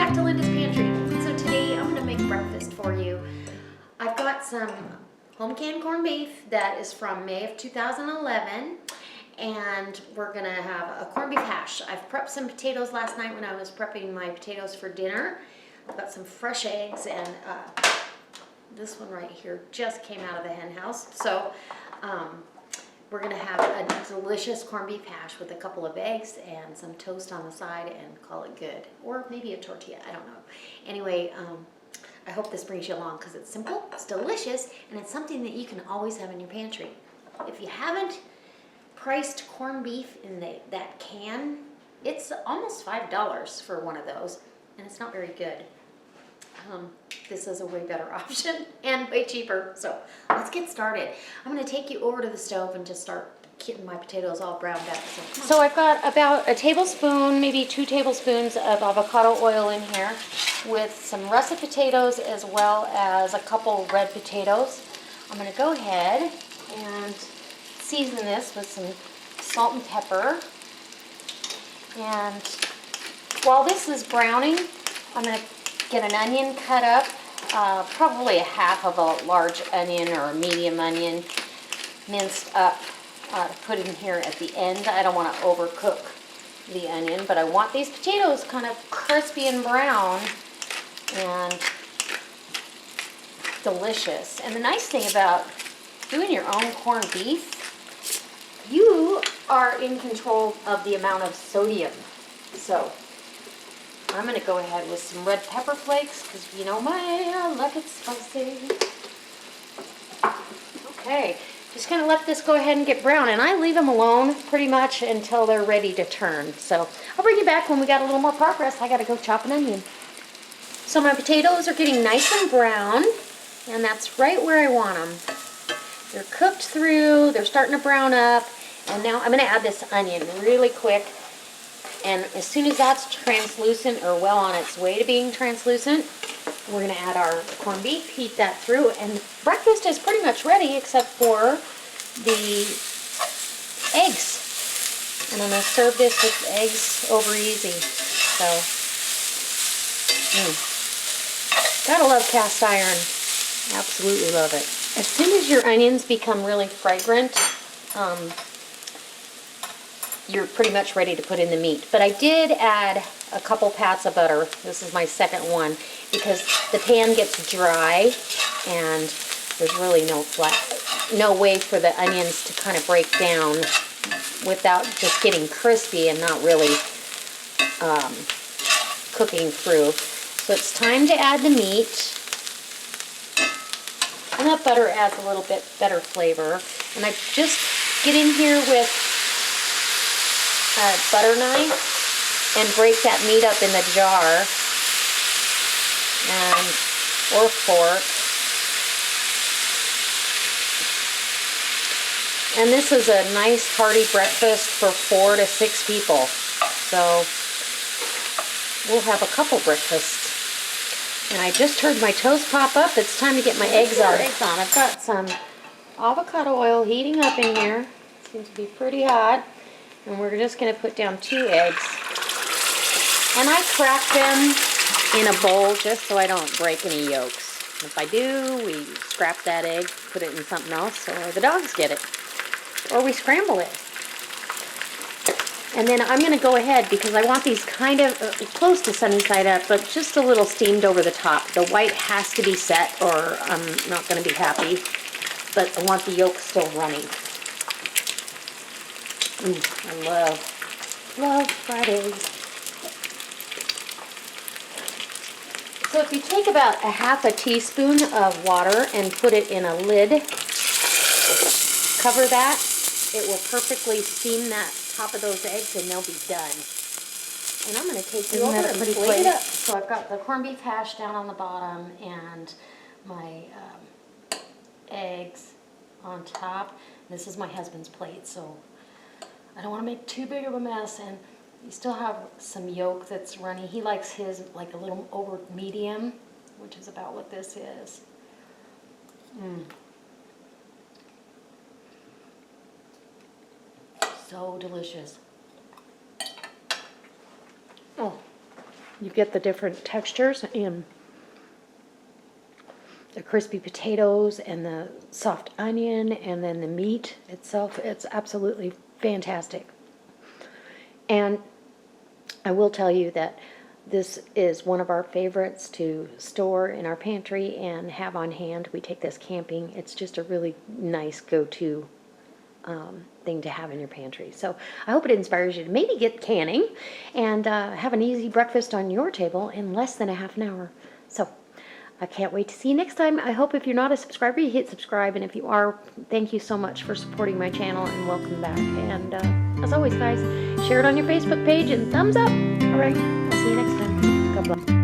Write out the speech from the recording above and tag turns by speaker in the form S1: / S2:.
S1: back to Linda's Pantry. So today I'm gonna make breakfast for you. I've got some home canned corned beef that is from May of 2011, and we're gonna have a corned beef hash. I've prepped some potatoes last night when I was prepping my potatoes for dinner. I've got some fresh eggs, and this one right here just came out of the hen house. So we're gonna have a delicious corned beef hash with a couple of eggs and some toast on the side and call it good. Or maybe a tortilla, I don't know. Anyway, I hope this brings you along because it's simple, it's delicious, and it's something that you can always have in your pantry. If you haven't priced corned beef in that can, it's almost $5 for one of those, and it's not very good. This is a way better option and way cheaper. So let's get started. I'm going to take you over to the stove and just start getting my potatoes all browned up. So I've got about a tablespoon, maybe 2 tablespoons of avocado oil in here with some russet potatoes as well as a couple red potatoes. I'm going to go ahead and season this with some salt and pepper. And while this is browning, I'm going to get an onion cut up, probably a half of a large onion or a medium onion, minced up to put in here at the end. I don't want to overcook the onion, but I want these potatoes kind of crispy and brown and delicious. And the nice thing about doing your own corned beef, you are in control of the amount of sodium. So I'm going to go ahead with some red pepper flakes because you know I like it spicy. Okay, just going to let this go ahead and get brown, and I leave them alone pretty much until they're ready to turn. So I'll bring you back when we got a little more progress. I got to go chop an onion. So my potatoes are getting nice and brown, and that's right where I want them. They're cooked through, they're starting to brown up, and now I'm going to add this onion really quick. And as soon as that's translucent, or well on its way to being translucent, we're going to add our corned beef, heat that through, and breakfast is pretty much ready except for the eggs. And I'm going to serve this with eggs over easy. So, gotta love cast iron. Absolutely love it. As soon as your onions become really fragrant, you're pretty much ready to put in the meat. But I did add a couple pats of butter. This is my second one because the pan gets dry and there's really no way for the onions to kind of break down without just getting crispy and not really cooking through. So it's time to add the meat. And that butter adds a little bit better flavor. And I just get in here with a butter knife and break that meat up in the jar or fork. And this is a nice hearty breakfast for 4 to 6 people. So we'll have a couple breakfasts. And I just heard my toast pop up. It's time to get my eggs on. I've got some avocado oil heating up in here. Seems to be pretty hot. And we're just going to put down 2 eggs. And I crack them in a bowl just so I don't break any yolks. If I do, we scrap that egg, put it in something else, or the dogs get it. Or we scramble it. And then I'm going to go ahead, because I want these kind of close to sunny side up, but just a little steamed over the top. The white has to be set or I'm not going to be happy. But I want the yolk still running. I love fried eggs. So if you take about a half a teaspoon of water and put it in a lid, cover that, it will perfectly steam that top of those eggs and they'll be done. And I'm going to take you over and plate it up. So I've got the corned beef hash down on the bottom and my eggs on top. This is my husband's plate, so I don't want to make too big of a mess, and you still have some yolk that's runny. He likes his like a little over medium, which is about what this is. So delicious. Oh, You get the different textures and the crispy potatoes and the soft onion and then the meat itself. It's absolutely fantastic. And I will tell you that this is one of our favorites to store in our pantry and have on hand. We take this camping. It's just a really nice go-to thing to have in your pantry. So I hope it inspires you to maybe get canning and have an easy breakfast on your table in less than a half an hour. So I can't wait to see you next time. I hope if you're not a subscriber, you hit subscribe. And if you are, thank you so much for supporting my channel and welcome back. And as always, guys, share it on your Facebook page and thumbs up. All right, I'll see you next time. God bless.